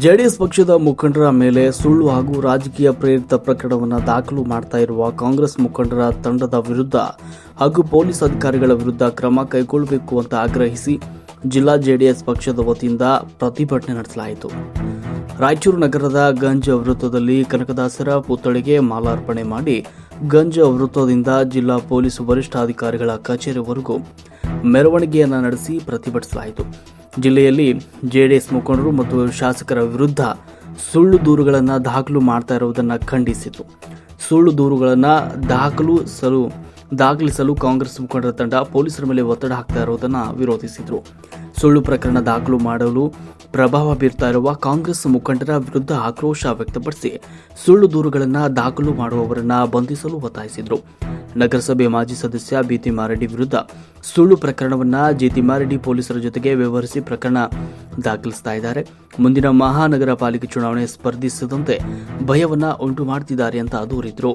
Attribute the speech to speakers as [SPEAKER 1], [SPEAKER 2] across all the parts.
[SPEAKER 1] JDS ಪಕ್ಷದ ಮುಖಂಡರ ಮೇಲೆ ಸುಳ್ಳು ಹಾಗೂ ರಾಜಕೀಯ ಪ್ರೇರಿತ ಪ್ರಕರಣವನ್ನು ದಾಖಲು ಮಾಡ್ತಾ ಇರುವ ಕಾಂಗ್ರೆಸ್ ಮುಖಂಡರ ತಂಡದ ವಿರುದ್ಧ ಹಾಗೂ ಪೊಲೀಸ್ ಅಧಿಕಾರಿಗಳ ವಿರುದ್ಧ ಕ್ರಮ ಕೈಗೊಳ್ಳಬೇಕು ಅಂತ ಆಗ್ರಹಿಸಿ ಜಿಲ್ಲಾ ಜೆಡಿಎಸ್ ಪಕ್ಷದ ವತಿಯಿಂದ ಪ್ರತಿಭಟನೆ ನಡೆಸಲಾಯಿತು. ರಾಯಚೂರು ನಗರದ ಗಂಜ್ ವೃತ್ತದಲ್ಲಿ ಕನಕದಾಸರ ಪುತ್ಥಳಿಗೆ ಮಾಲಾರ್ಪಣೆ ಮಾಡಿ ಗಂಜ್ ವೃತ್ತದಿಂದ ಜಿಲ್ಲಾ ಪೊಲೀಸ್ ವರಿಷ್ಠಾಧಿಕಾರಿಗಳ ಕಚೇರಿವರೆಗೂ ಮೆರವಣಿಗೆಯನ್ನು ನಡೆಸಿ ಪ್ರತಿಭಟಿಸಲಾಯಿತು. ಜಿಲ್ಲೆಯಲ್ಲಿ ಜೆಡಿಎಸ್ ಮುಖಂಡರು ಮತ್ತು ಶಾಸಕರ ವಿರುದ್ಧ ಸುಳ್ಳು ದೂರುಗಳನ್ನು ದಾಖಲು ಮಾಡ್ತಾ ಇರುವುದನ್ನು ಖಂಡಿಸಿತು. ಸುಳ್ಳು ದೂರುಗಳನ್ನು ದಾಖಲಿಸಲು ಕಾಂಗ್ರೆಸ್ ಮುಖಂಡರ ತಂಡ ಪೊಲೀಸರ ಮೇಲೆ ಒತ್ತಡ ಹಾಕ್ತಾ ಇರುವುದನ್ನು ವಿರೋಧಿಸಿದರು. ಸುಳ್ಳು ಪ್ರಕರಣ ದಾಖಲು ಮಾಡಲು ಪ್ರಭಾವ ಬೀರ್ತಾ ಇರುವ ಕಾಂಗ್ರೆಸ್ ಮುಖಂಡರ ವಿರುದ್ಧ ಆಕ್ರೋಶ ವ್ಯಕ್ತಪಡಿಸಿ ಸುಳ್ಳು ದೂರುಗಳನ್ನು ದಾಖಲು ಮಾಡುವವರನ್ನು ಬಂಧಿಸಲು ಒತ್ತಾಯಿಸಿದರು. ನಗರಸಭೆ ಮಾಜಿ ಸದಸ್ಯ ಬಿತಿಮ್ಮಾರೆಡ್ಡಿ ವಿರುದ್ಧ ಸುಳ್ಳು ಪ್ರಕರಣವನ್ನು ಜಿತಿಮ್ಮಾರೆಡ್ಡಿ ಪೊಲೀಸರ ಜೊತೆಗೆ ವ್ಯವಹರಿಸಿ ಪ್ರಕರಣ ದಾಖಲಿಸ್ತಾ ಇದ್ದಾರೆ. ಮುಂದಿನ ಮಹಾನಗರ ಪಾಲಿಕೆ ಚುನಾವಣೆ ಸ್ಪರ್ಧಿಸದಂತೆ ಭಯವನ್ನ ಉಂಟು ಮಾಡುತ್ತಿದ್ದಾರೆ ಅಂತ ದೂರಿದ್ರು.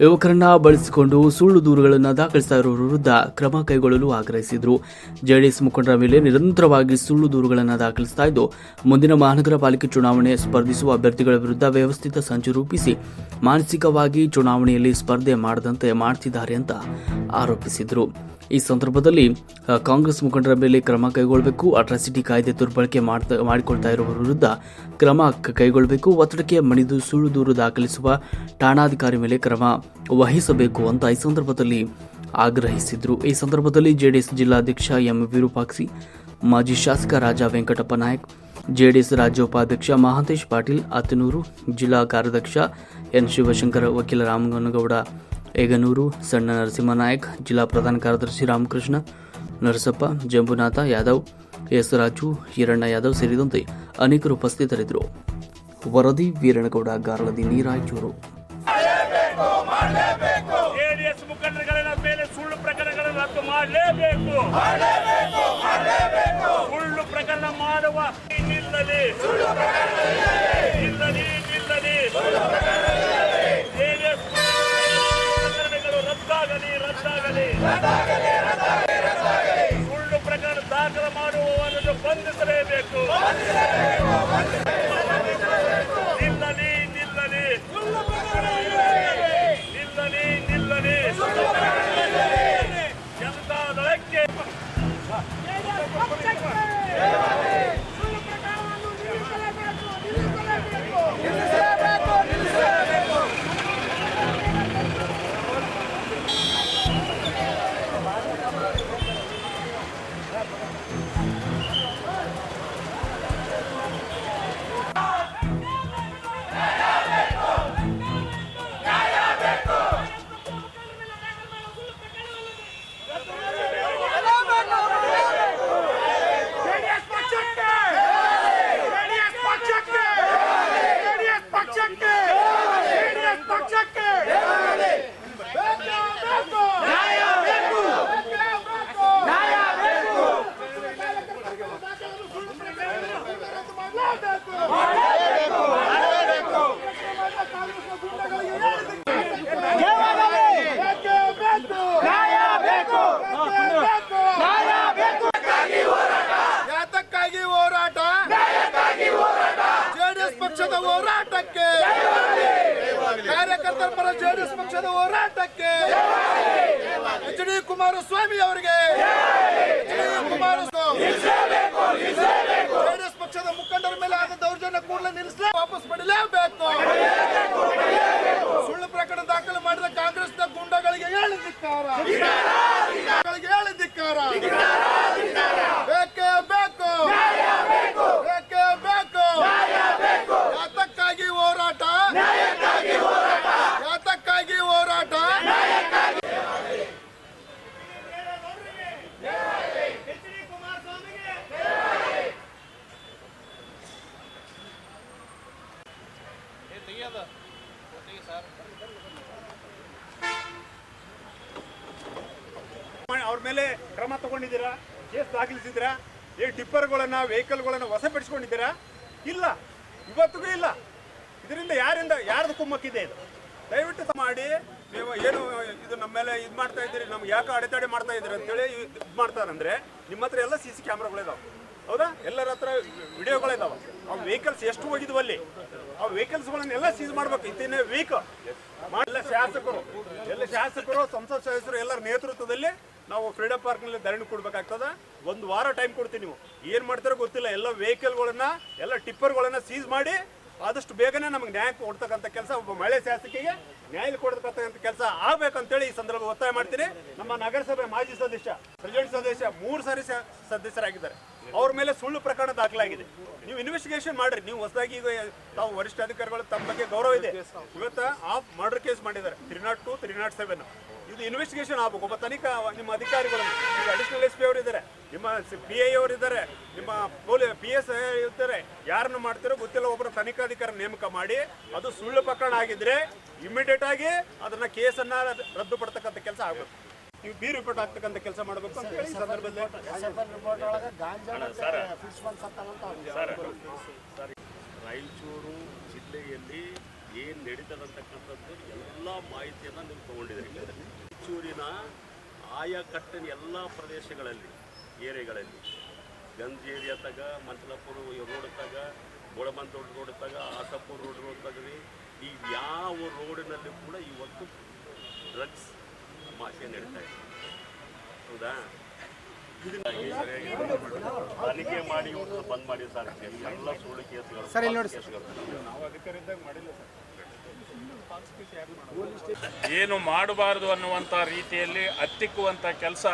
[SPEAKER 1] ಯುವಕರನ್ನ ಬಳಸಿಕೊಂಡು ಸುಳ್ಳು ದೂರುಗಳನ್ನು ದಾಖಲಿಸ್ತಾ ಇರುವವರ ವಿರುದ್ಧ ಕ್ರಮ ಕೈಗೊಳ್ಳಲು ಆಗ್ರಹಿಸಿದರು. ಜೆಡಿಎಸ್ ಮುಖಂಡರ ಮೇಲೆ ನಿರಂತರವಾಗಿ ಸುಳ್ಳು ದೂರುಗಳನ್ನು ದಾಖಲಿಸ್ತಾ ಇದ್ದು ಮುಂದಿನ ಮಹಾನಗರ ಪಾಲಿಕೆ ಚುನಾವಣೆ ಸ್ಪರ್ಧಿಸುವ ಅಭ್ಯರ್ಥಿಗಳ ವಿರುದ್ಧ ವ್ಯವಸ್ಥಿತ ಸಂಚು ರೂಪಿಸಿ ಮಾನಸಿಕವಾಗಿ ಚುನಾವಣೆಯಲ್ಲಿ ಸ್ಪರ್ಧೆ ಮಾಡದಂತೆ ಮಾಡ್ತಿದ್ದಾರೆ ಅಂತ ಆರೋಪಿಸಿದರು. ಈ ಸಂದರ್ಭದಲ್ಲಿ ಕಾಂಗ್ರೆಸ್ ಮುಖಂಡರ ಮೇಲೆ ಕ್ರಮ ಕೈಗೊಳ್ಳಬೇಕು, ಅಟ್ರಾಸಿಟಿ ಕಾಯ್ದೆ ದುರ್ಬಳಕೆ ಮಾಡಿಕೊಳ್ತಾ ಇರುವವರ ವಿರುದ್ಧ ಕ್ರಮ ಕೈಗೊಳ್ಳಬೇಕು, ಒತ್ತಡಕ್ಕೆ ಮಣಿದು ಸುಳ್ಳು ದೂರು ದಾಖಲಿಸುವ ಠಾಣಾಧಿಕಾರಿ ಮೇಲೆ ಕ್ರಮ ವಹಿಸಬೇಕು ಅಂತ ಈ ಸಂದರ್ಭದಲ್ಲಿ ಆಗ್ರಹಿಸಿದರು. ಈ ಸಂದರ್ಭದಲ್ಲಿ ಜೆಡಿಎಸ್ ಜಿಲ್ಲಾಧ್ಯಕ್ಷ ಎಂ ವಿರೂಪಾಕ್ಷಿ, ಮಾಜಿ ಶಾಸಕ ರಾಜ ವೆಂಕಟಪ್ಪ ನಾಯಕ್, ಜೆಡಿಎಸ್ ರಾಜ್ಯ ಉಪಾಧ್ಯಕ್ಷ ಮಹಾಂತೇಶ್ ಪಾಟೀಲ್ ಅತ್ತನೂರು, ಜಿಲ್ಲಾ ಕಾರ್ಯಾಧ್ಯಕ್ಷ ಎನ್ ಶಿವಶಂಕರ್, ವಕೀಲ ರಾಮಗನಗೌಡ ಏಗನೂರು, ಸಣ್ಣ ನರಸಿಂಹನಾಯಕ್, ಜಿಲ್ಲಾ ಪ್ರಧಾನ ಕಾರ್ಯದರ್ಶಿ ರಾಮಕೃಷ್ಣ ನರಸಪ್ಪ, ಜಂಬುನಾಥ ಯಾದವ್, ಎಸ್ ರಾಜು, ಹಿರಣ್ಣ ಯಾದವ್ ಸೇರಿದಂತೆ ಅನೇಕರು ಉಪಸ್ಥಿತರಿದ್ದರು. ವರದಿ ವೀರಣ್ಣಗೌಡ ಗಾರ್ಲದಿ, ರಾಯಚೂರು.
[SPEAKER 2] ಜೆಡಿಎಸ್ ಮುಖಂಡರ ಮೇಲೆ ಸುಳ್ಳು ಪ್ರಕರಣಗಳನ್ನು ರದ್ದು ಮಾಡಲೇಬೇಕು. ಸುಳ್ಳು ಪ್ರಕರಣ ಮಾಡುವ ನಿಲ್ಲಲಿ. ಜೆಡಿಎಸ್ ಪ್ರಕರಣಗಳು ರದ್ದಾಗಲಿ. ಸುಳ್ಳು ಪ್ರಕರಣ ದಾಖಲು ಮಾಡುವವರನ್ನು ಬಂಧಿಸಲೇಬೇಕು. ನಿಲ್ಲಲಿ. ಜನತಾದಳಕ್ಕೆ ಹೋರಾಟಕ್ಕೆ ಕಾರ್ಯಕರ್ತರ ಪರ ಜೆಡಿಎಸ್ ಪಕ್ಷದ ಹೋರಾಟಕ್ಕೆ ಎಚ್ ಡಿ ಕುಮಾರಸ್ವಾಮಿ ಅವರಿಗೆ ಜೆಡಿಎಸ್ ಪಕ್ಷದ ಮುಖಂಡರ ಮೇಲೆ ಆದ ದೌರ್ಜನ್ಯ ಕೂಡಲೇ ನಿಲ್ಲಿಸಲೇ ವಾಪಸ್ ಪಡೆಯಲೇಬೇಕು. ಸುಳ್ಳು ಪ್ರಕರಣ ದಾಖಲು ಮಾಡಿದ ಕಾಂಗ್ರೆಸ್ನ ಗುಂಡಗಳಿಗೆ ಹೇಳಿದಿಕ್ಕಾರ. ಬೇಕೇ ಬೇಕು. ಯಾತಕ್ಕಾಗಿ ಹೋರಾಟ. ಅವ್ರ ಮೇಲೆ ಕ್ರಮ ತಗೊಂಡಿದ್ದೀರಾ? ಕೇಸ್ ದಾಖಲಿಸಿದ್ದೀರಾ? ಟಿಪ್ಪರ್ಗಳನ್ನ ವೆಹಿಕಲ್ಗಳನ್ನ ವಶಪಡಿಸಿಕೊಂಡಿದ್ದೀರಾ? ಇಲ್ಲ, ಇವತ್ತಿಗೂ ಇಲ್ಲ. ಇದರಿಂದ ಯಾರ್ದು ಕುಮ್ಮಕ್ಕಿದೆ? ಇದು ದಯವಿಟ್ಟು ಮಾಡಿ. ನೀವು ಏನು ಇದು ನಮ್ಮ ಮೇಲೆ ಇದು ಮಾಡ್ತಾ ಇದ್ದೀರಿ, ನಮ್ಗೆ ಯಾಕೆ ಅಡೆತಡೆ ಮಾಡ್ತಾ ಇದ್ದೀರಿ ಅಂತೇಳಿ ಇದು ಮಾಡ್ತಾರಂದ್ರೆ ನಿಮ್ಮ ಹತ್ರ ಎಲ್ಲ CC ಕ್ಯಾಮ್ರಾಗಳಿದಾವೆ. ಹೌದಾ? ಎಲ್ಲರ ಹತ್ರ ವಿಡಿಯೋಗಳಿದಾವೆ. ಆ ವೆಹಿಕಲ್ಸ್ ಎಷ್ಟು ಹೋಗಿದ್ವು ಅಲ್ಲಿ, ಆ ವೆಹಿಕಲ್ಸ್ಗಳನ್ನೆಲ್ಲ ಸೀಸ್ ಮಾಡ್ಬೇಕು. ಇತ್ತೇನೆ ವೀಕ್ ಎಲ್ಲ ಶಾಸಕರು ಸಂಸತ್ ಸದಸ್ಯರು ಎಲ್ಲರ ನೇತೃತ್ವದಲ್ಲಿ ನಾವು ಫ್ರೀಡಮ್ ಪಾರ್ಕ್ನಲ್ಲಿ ಧರಣಿ ಕೊಡ್ಬೇಕಾಗ್ತದ. 1 ವಾರ ಟೈಮ್ ಕೊಡ್ತೀವಿ. ನೀವು ಏನು ಮಾಡ್ತಾರೋ ಗೊತ್ತಿಲ್ಲ. ಎಲ್ಲ ವೆಹಿಕಲ್ಗಳನ್ನ ಎಲ್ಲ ಟಿಪ್ಪರ್ಗಳನ್ನ ಸೀಸ್ ಮಾಡಿ ಆದಷ್ಟು ಬೇಗನೆ ನಮಗೆ ನ್ಯಾಯ ಕೊಡ್ತಕ್ಕಂಥ ಕೆಲಸ, ಒಬ್ಬ ಮಹಿಳೆ ಶಾಸಕಿಗೆ ನ್ಯಾಯ ಕೊಡ್ತಕ್ಕಂಥ ಕೆಲಸ ಆಗ್ಬೇಕಂತೇಳಿ ಈ ಸಂದರ್ಭ ಒತ್ತಾಯ ಮಾಡ್ತೀನಿ. ನಮ್ಮ ನಗರಸಭೆ ಮಾಜಿ ಸದಸ್ಯ, ಪ್ರೆಸಿಡೆಂಟ್ ಸದಸ್ಯ 3 ಸಾರಿ ಸದಸ್ಯರಾಗಿದ್ದಾರೆ. ಅವ್ರ ಮೇಲೆ ಸುಳ್ಳು ಪ್ರಕರಣ ದಾಖಲಾಗಿದೆ. ನೀವು ಇನ್ವೆಸ್ಟಿಗೇಷನ್ ಮಾಡ್ರಿ. ನೀವು ಹೊಸದಾಗಿ ಈಗ ತಾವು ವರಿಷ್ಠ ಅಧಿಕಾರಿಗಳು ತಮ್ಮ ಬಗ್ಗೆ ಗೌರವ ಇದೆ. ಇವತ್ತು ಮರ್ಡರ್ ಕೇಸ್ ಮಾಡಿದ್ದಾರೆ 302, 307. ಇದು ಇನ್ವೆಸ್ಟಿಗೇಷನ್ ಆಗ್ಬೇಕು. ಒಬ್ಬ ತನಿಖಾ ನಿಮ್ಮ ಅಧಿಕಾರಿಗಳು, ಈಗ ಅಡಿಷನಲ್ SP ಅವರು ಇದ್ದಾರೆ, ನಿಮ್ಮ PI ಅವರು ಇದ್ದಾರೆ, ನಿಮ್ಮ PS ಇರ್ತಾರೆ. ಯಾರನ್ನು ಮಾಡ್ತಿರೋ ಗೊತ್ತಿಲ್ಲ, ಒಬ್ಬರ ತನಿಖಾಧಿಕಾರಿ ನೇಮಕ ಮಾಡಿ ಅದು ಸುಳ್ಳು ಪ್ರಕರಣ ಆಗಿದ್ರೆ ಇಮಿಡಿಯೇಟ್ ಆಗಿ ಅದನ್ನ ಕೇಸನ್ನ ರದ್ದುಪಡ್ತಕ್ಕಂಥ ಕೆಲಸ ಆಗಬೇಕು. ನೀವು ಬಿ ರಿಪೋರ್ಟ್ ಆಗ್ತಕ್ಕಂಥ ಕೆಲಸ ಮಾಡಬೇಕು ಅಂತ ಹೇಳಿ ಈ ಸಂದರ್ಭದಲ್ಲಿ
[SPEAKER 3] ರಾಯಚೂರು ಜಿಲ್ಲೆಯಲ್ಲಿ ಏನು ನಡೀತದಂತಕ್ಕಂಥದ್ದು ಎಲ್ಲ ಮಾಹಿತಿಯನ್ನು ನೀವು ತಗೊಂಡಿದ್ದೀರಿ. ರಾಯಚೂರಿನ ಆಯಾಕಟ್ಟಿನ ಎಲ್ಲ ಪ್ರದೇಶಗಳಲ್ಲಿ, ಏರಿಯಾಗಳಲ್ಲಿ, ಗಂಜ್ ಏರಿಯಾ ತಗ, ಮಂಚಲಾಪುರ ರೋಡ್ ತಗ, ಗೋಳಬಂದೋಡ್ ರೋಡ್ ತಗ, ಆಸಪುರ ರೋಡ್ ತಗರಿ, ಈ ಯಾವ ರೋಡಿನಲ್ಲಿ ಕೂಡ ಇವತ್ತು ಡ್ರಗ್ಸ್ ಮಾಫಿಯಾ ನಡೀತಾ ಇದೆ. ಹೌದಾ? ತನಿಖೆ ಮಾಡಿ ಇವ್ರನ್ನ ಬಂದ್ ಮಾಡಿ ಸರ್. ಎಲ್ಲ ಸುಳ್ಳು ಕೇಸ್ಗಳು.
[SPEAKER 2] ನಾವು ಅಧಿಕಾರಿದ್ದಾಗ ಮಾಡಿಲ್ಲ ಸರ್.
[SPEAKER 4] ಏನು ಮಾಡಬಾರದು ಅನ್ನುವಂಥ ರೀತಿಯಲ್ಲಿ ಹತ್ತಿಕ್ಕುವಂಥ ಕೆಲಸ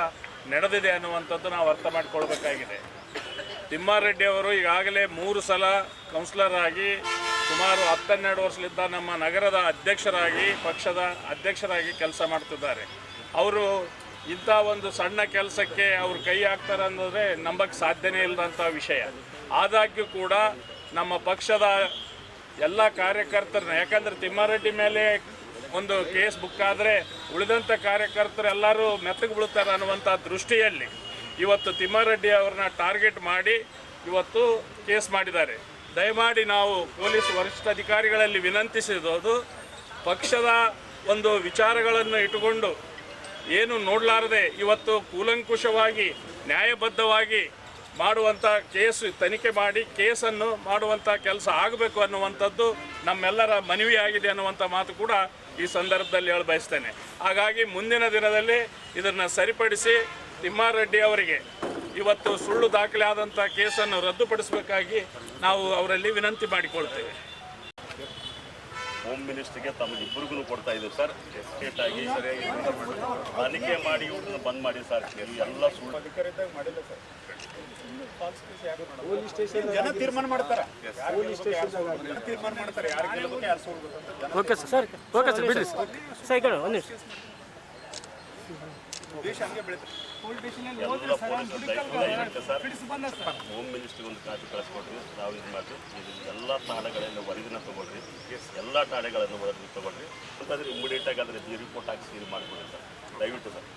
[SPEAKER 4] ನಡೆದಿದೆ ಅನ್ನುವಂಥದ್ದು ನಾವು ಅರ್ಥ ಮಾಡಿಕೊಳ್ಬೇಕಾಗಿದೆ. ತಿಮ್ಮಾರೆಡ್ಡಿ ಅವರು ಈಗಾಗಲೇ 3 ಸಲ ಕೌನ್ಸಿಲರ್ ಆಗಿ ಸುಮಾರು 10-12 ವರ್ಷದಿಂದ ನಮ್ಮ ನಗರದ ಅಧ್ಯಕ್ಷರಾಗಿ, ಪಕ್ಷದ ಅಧ್ಯಕ್ಷರಾಗಿ ಕೆಲಸ ಮಾಡ್ತಿದ್ದಾರೆ. ಅವರು ಇಂಥ ಒಂದು ಸಣ್ಣ ಕೆಲಸಕ್ಕೆ ಅವ್ರು ಕೈ ಹಾಕ್ತಾರೆ ಅನ್ನೋದ್ರೆ ನಂಬಕ್ಕೆ ಸಾಧ್ಯನೇ ಇಲ್ಲದಂಥ ವಿಷಯ. ಆದಾಗ್ಯೂ ಕೂಡ ನಮ್ಮ ಪಕ್ಷದ ಎಲ್ಲ ಕಾರ್ಯಕರ್ತರನ್ನ, ಯಾಕಂದರೆ ತಿಮ್ಮಾರೆಡ್ಡಿ ಮೇಲೆ ಒಂದು ಕೇಸ್ ಬುಕ್ ಆದರೆ ಉಳಿದಂಥ ಕಾರ್ಯಕರ್ತರು ಎಲ್ಲರೂ ಮೆತ್ತಗೆ ಬೀಳ್ತಾರೆ ಅನ್ನುವಂಥ ದೃಷ್ಟಿಯಲ್ಲಿ ಇವತ್ತು ತಿಮ್ಮಾರೆಡ್ಡಿ ಅವ್ರನ್ನ ಟಾರ್ಗೆಟ್ ಮಾಡಿ ಇವತ್ತು ಕೇಸ್ ಮಾಡಿದ್ದಾರೆ. ದಯಮಾಡಿ ನಾವು ಪೊಲೀಸ್ ವರಿಷ್ಠಾಧಿಕಾರಿಗಳಲ್ಲಿ ವಿನಂತಿಸಿರೋದು, ಪಕ್ಷದ ಒಂದು ವಿಚಾರಗಳನ್ನು ಇಟ್ಟುಕೊಂಡು ಏನು ನೋಡಲಾರದೆ ಇವತ್ತು ಕೂಲಂಕುಷವಾಗಿ ನ್ಯಾಯಬದ್ಧವಾಗಿ ಮಾಡುವಂಥ ಕೇಸು ತನಿಖೆ ಮಾಡಿ ಕೇಸನ್ನು ಮಾಡುವಂಥ ಕೆಲಸ ಆಗಬೇಕು ಅನ್ನುವಂಥದ್ದು ನಮ್ಮೆಲ್ಲರ ಮನವಿಯಾಗಿದೆ ಅನ್ನುವಂಥ ಮಾತು ಕೂಡ ಈ ಸಂದರ್ಭದಲ್ಲಿ ಹೇಳ ಬಯಸ್ತೇನೆ. ಹಾಗಾಗಿ ಮುಂದಿನ ದಿನದಲ್ಲಿ ಇದನ್ನು ಸರಿಪಡಿಸಿ ತಿಮ್ಮಾರೆಡ್ಡಿ ಅವರಿಗೆ ಇವತ್ತು ಸುಳ್ಳು ದಾಖಲೆ ಆದಂಥ ಕೇಸನ್ನು ರದ್ದುಪಡಿಸಬೇಕಾಗಿ ನಾವು ಅವರಲ್ಲಿ ವಿನಂತಿ ಮಾಡಿಕೊಳ್ತೇವೆ.
[SPEAKER 3] ಹೋಮ್ ಮಿನಿಸ್ಟ್ರಿಗೆ ತಮಗಿಬ್ಬರಿಗೂ ಕೊಡ್ತಾ ಇದ್ದೀವಿ ಸರ್. ಎಸ್ಟೇಟ್ ಆಗಿ ಸರಿಯಾಗಿ ತನಿಖೆ ಮಾಡಿ ಇವ್ರನ್ನ ಬಂದ್ ಮಾಡಿ ಸರ್. ಎಲ್ಲ ಸುಳ್ಳು
[SPEAKER 2] ಅಧಿಕಾರಿದ್ದಾಗ ಮಾಡಿಲ್ಲ ಸರ್. ಜನ ತೀರ್ಮಾನ ಮಾಡ್ತಾರೆ. ತೀರ್ಮಾನ ಮಾಡ್ತಾರೆ ಯಾರು ಗೆಲ್ಲಬೇಕು, ಯಾರು ಸೋಲ್ಬೇಕು ಅಂತ.
[SPEAKER 5] ಓಕೆ ಸರ್, ಓಕೆ ಸರ್, ಬಿಡ್ರಿ ಸರ್. ಸರ್, ಈ ಕಡೆ ಒಂದು ನಿಮಿಷ.
[SPEAKER 2] ದೇಶ ಹಂಗೆ ಬೆಳೀತಾರೆ.
[SPEAKER 3] ಎಲ್ಲ ಪೊಲೀಸರ ದಯವಿಟ್ಟು ಏನಂತೆ ಸರ್, ಹೋಮ್ ಮಿನಿಸ್ಟ್ರಿಗೆ ಒಂದು ಕಾಪಿ ಕಳಿಸ್ಕೊಡ್ರಿ. ನಾವು ಇದು ಮಾಡ್ರಿ. ಎಲ್ಲ ಠಾಣೆಗಳಲ್ಲಿ ವರದಿನ ತೊಗೊಳ್ರಿ. ಎಲ್ಲ ಠಾಣೆಗಳನ್ನು ವರದಿ ತೊಗೊಳ್ರಿ ಅಂತಂದ್ರೆ ಇಮಿಡಿಯೇಟಾಗಿ ಅದರ ರಿಪೋರ್ಟ್ ಹಾಕಿ ಸೀಲ್ ಮಾಡಿಕೊಡ್ರಿ ಸರ್, ದಯವಿಟ್ಟು ಸರ್.